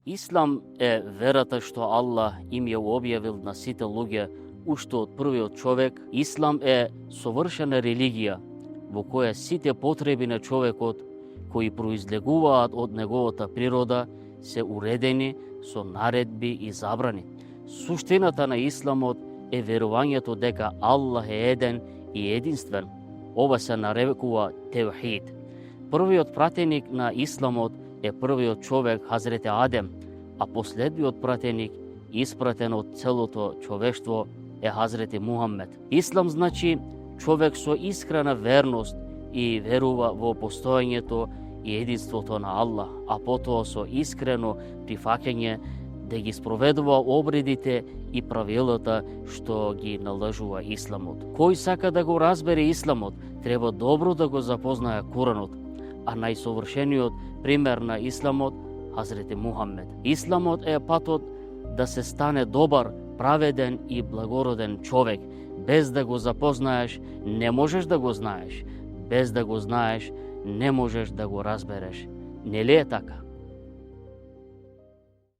Ислам е верата што Аллах им ја објавил на сите луѓе уште од првиот човек. Ислам е совршена религија во која сите потреби на човекот кои произлегуваат од неговата природа се уредени со наредби и забрани. Суштината на Исламот е верувањето дека Аллах е еден и единствен. Ова се нарекува теухид. Првиот пратеник на Исламот е првиот човек Хазрете Адем, а последниот пратеник, испратен од целото човештво, е Хазрете Мухаммед. Ислам значи човек со искрена верност и верува во постоењето и единството на Аллах, а потоа со искрено прифаќање да ги спроведува обредите и правилата што ги налажува Исламот. Кој сака да го разбере Исламот, треба добро да го запознае Куранот, а најсовршениот пример на Исламот Хазрете Мухаммед. Исламот е патот да се стане добар, праведен и благороден човек. Без да го запознаеш, не можеш да го знаеш. Без да го знаеш, не можеш да го разбереш. Нели е така?